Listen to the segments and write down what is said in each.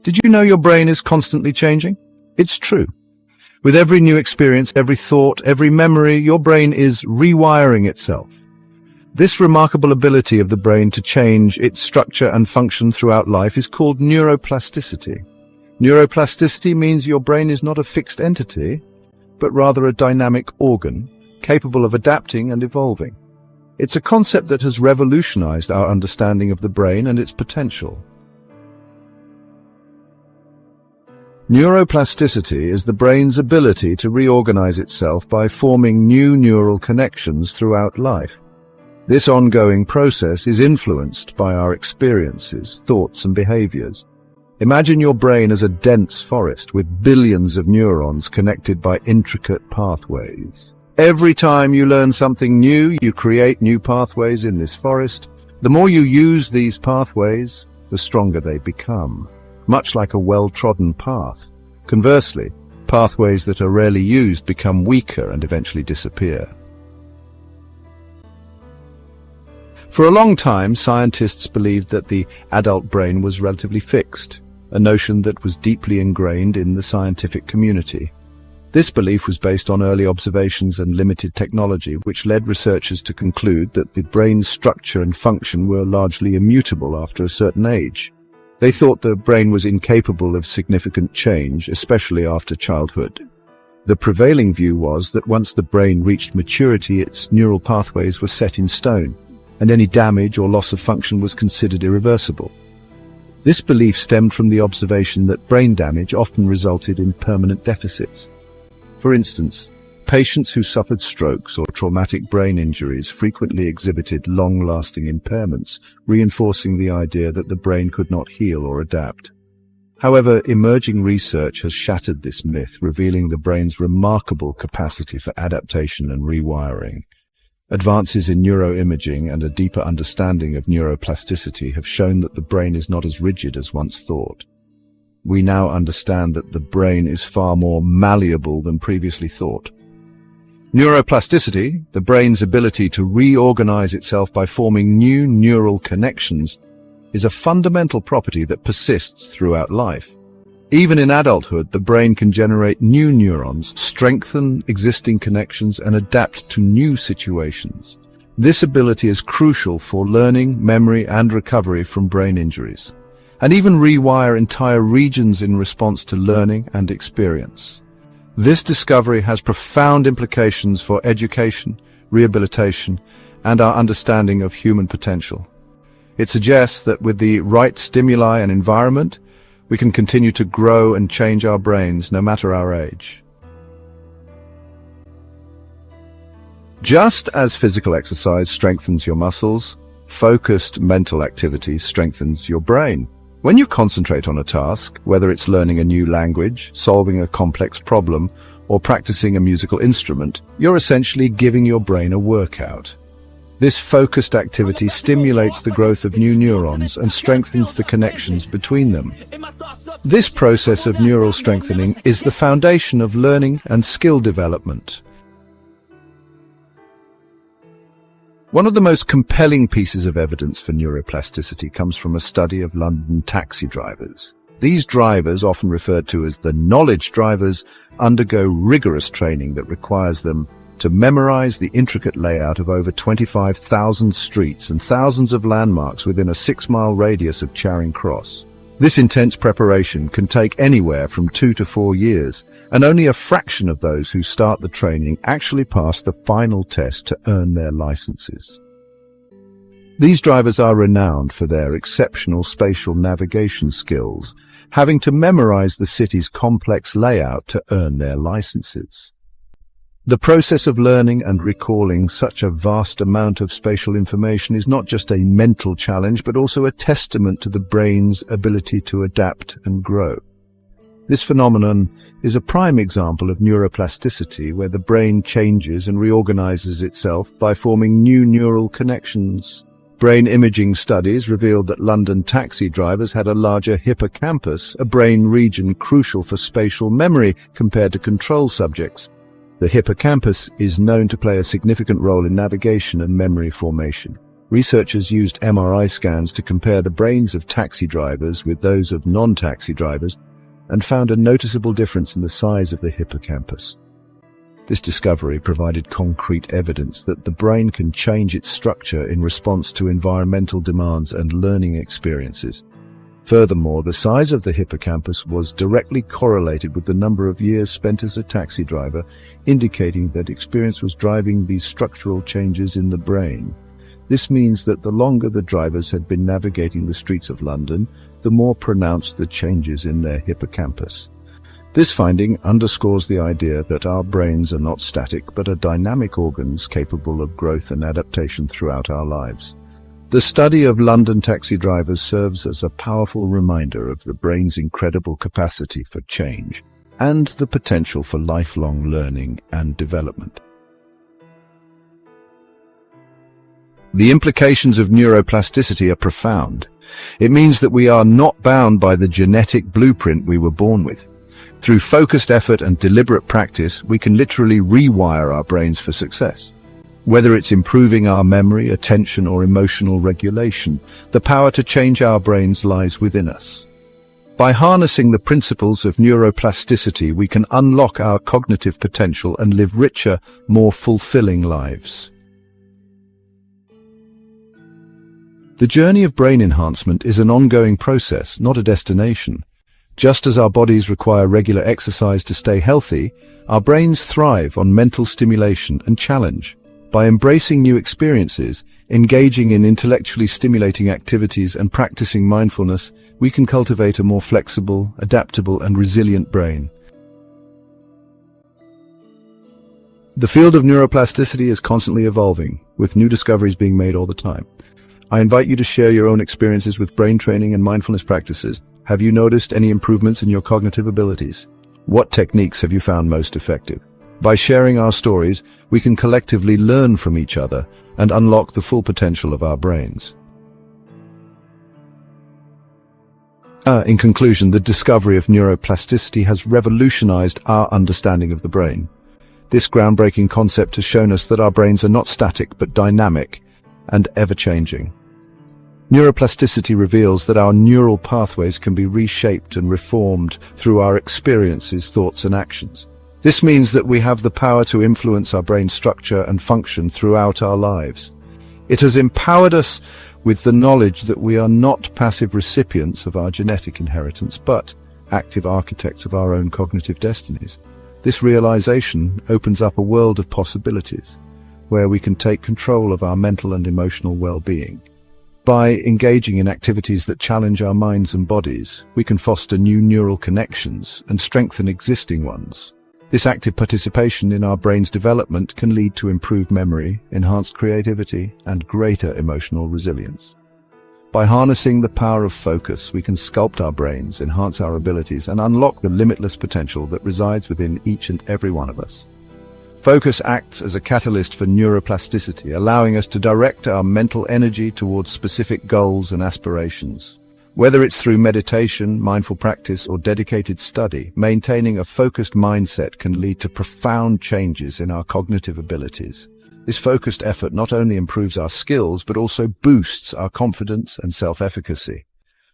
Did you know your brain is constantly changing? It's true. With every new experience, every thought, every memory, your brain is rewiring itself. This remarkable ability of the brain to change its structure and function throughout life is called neuroplasticity. Neuroplasticity means your brain is not a fixed entity, but rather a dynamic organ, capable of adapting and evolving. It's a concept that has revolutionized our understanding of the brain and its potential. Neuroplasticity is the brain's ability to reorganize itself by forming new neural connections throughout life. This ongoing process is influenced by our experiences, thoughts, and behaviors. Imagine your brain as a dense forest with billions of neurons connected by intricate pathways. Every time you learn something new, you create new pathways in this forest. The more you use these pathways, the stronger they become, much like a well-trodden path. Conversely, pathways that are rarely used become weaker and eventually disappear. For a long time, scientists believed that the adult brain was relatively fixed, a notion that was deeply ingrained in the scientific community. This belief was based on early observations and limited technology, which led researchers to conclude that the brain's structure and function were largely immutable after a certain age. They thought the brain was incapable of significant change, especially after childhood. The prevailing view was that once the brain reached maturity, its neural pathways were set in stone, and any damage or loss of function was considered irreversible. This belief stemmed from the observation that brain damage often resulted in permanent deficits. For instance, patients who suffered strokes or traumatic brain injuries frequently exhibited long-lasting impairments, reinforcing the idea that the brain could not heal or adapt. However, emerging research has shattered this myth, revealing the brain's remarkable capacity for adaptation and rewiring. Advances in neuroimaging and a deeper understanding of neuroplasticity have shown that the brain is not as rigid as once thought. We now understand that the brain is far more malleable than previously thought. Neuroplasticity, the brain's ability to reorganize itself by forming new neural connections, is a fundamental property that persists throughout life. Even in adulthood, the brain can generate new neurons, strengthen existing connections, and adapt to new situations. This ability is crucial for learning, memory, and recovery from brain injuries, and even rewire entire regions in response to learning and experience. This discovery has profound implications for education, rehabilitation, and our understanding of human potential. It suggests that with the right stimuli and environment, we can continue to grow and change our brains no matter our age. Just as physical exercise strengthens your muscles, focused mental activity strengthens your brain. When you concentrate on a task, whether it's learning a new language, solving a complex problem, or practicing a musical instrument, you're essentially giving your brain a workout. This focused activity stimulates the growth of new neurons and strengthens the connections between them. This process of neural strengthening is the foundation of learning and skill development. One of the most compelling pieces of evidence for neuroplasticity comes from a study of London taxi drivers. These drivers, often referred to as the knowledge drivers, undergo rigorous training that requires them to memorize the intricate layout of over 25,000 streets and thousands of landmarks within a 6-mile radius of Charing Cross. This intense preparation can take anywhere from 2 to 4 years, and only a fraction of those who start the training actually pass the final test to earn their licenses. These drivers are renowned for their exceptional spatial navigation skills, having to memorize the city's complex layout to earn their licenses. The process of learning and recalling such a vast amount of spatial information is not just a mental challenge, but also a testament to the brain's ability to adapt and grow. This phenomenon is a prime example of neuroplasticity, where the brain changes and reorganizes itself by forming new neural connections. Brain imaging studies revealed that London taxi drivers had a larger hippocampus, a brain region crucial for spatial memory, compared to control subjects. The hippocampus is known to play a significant role in navigation and memory formation. Researchers used MRI scans to compare the brains of taxi drivers with those of non-taxi drivers and found a noticeable difference in the size of the hippocampus. This discovery provided concrete evidence that the brain can change its structure in response to environmental demands and learning experiences. Furthermore, the size of the hippocampus was directly correlated with the number of years spent as a taxi driver, indicating that experience was driving these structural changes in the brain. This means that the longer the drivers had been navigating the streets of London, the more pronounced the changes in their hippocampus. This finding underscores the idea that our brains are not static but are dynamic organs capable of growth and adaptation throughout our lives. The study of London taxi drivers serves as a powerful reminder of the brain's incredible capacity for change and the potential for lifelong learning and development. The implications of neuroplasticity are profound. It means that we are not bound by the genetic blueprint we were born with. Through focused effort and deliberate practice, we can literally rewire our brains for success. Whether it's improving our memory, attention, or emotional regulation, the power to change our brains lies within us. By harnessing the principles of neuroplasticity, we can unlock our cognitive potential and live richer, more fulfilling lives. The journey of brain enhancement is an ongoing process, not a destination. Just as our bodies require regular exercise to stay healthy, our brains thrive on mental stimulation and challenge. By embracing new experiences, engaging in intellectually stimulating activities, and practicing mindfulness, we can cultivate a more flexible, adaptable, and resilient brain. The field of neuroplasticity is constantly evolving, with new discoveries being made all the time. I invite you to share your own experiences with brain training and mindfulness practices. Have you noticed any improvements in your cognitive abilities? What techniques have you found most effective? By sharing our stories, we can collectively learn from each other and unlock the full potential of our brains. In conclusion, the discovery of neuroplasticity has revolutionized our understanding of the brain. This groundbreaking concept has shown us that our brains are not static but dynamic and ever-changing. Neuroplasticity reveals that our neural pathways can be reshaped and reformed through our experiences, thoughts, and actions. This means that we have the power to influence our brain structure and function throughout our lives. It has empowered us with the knowledge that we are not passive recipients of our genetic inheritance, but active architects of our own cognitive destinies. This realization opens up a world of possibilities, where we can take control of our mental and emotional well-being. By engaging in activities that challenge our minds and bodies, we can foster new neural connections and strengthen existing ones. This active participation in our brain's development can lead to improved memory, enhanced creativity, and greater emotional resilience. By harnessing the power of focus, we can sculpt our brains, enhance our abilities, and unlock the limitless potential that resides within each and every one of us. Focus acts as a catalyst for neuroplasticity, allowing us to direct our mental energy towards specific goals and aspirations. Whether it's through meditation, mindful practice, or dedicated study, maintaining a focused mindset can lead to profound changes in our cognitive abilities. This focused effort not only improves our skills, but also boosts our confidence and self-efficacy.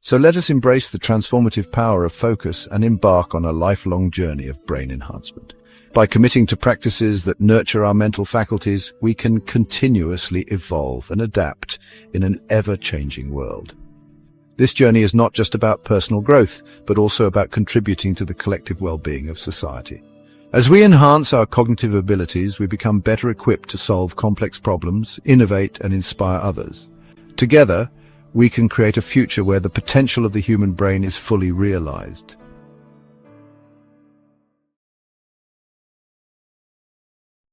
So let us embrace the transformative power of focus and embark on a lifelong journey of brain enhancement. By committing to practices that nurture our mental faculties, we can continuously evolve and adapt in an ever-changing world. This journey is not just about personal growth, but also about contributing to the collective well-being of society. As we enhance our cognitive abilities, we become better equipped to solve complex problems, innovate, and inspire others. Together, we can create a future where the potential of the human brain is fully realized.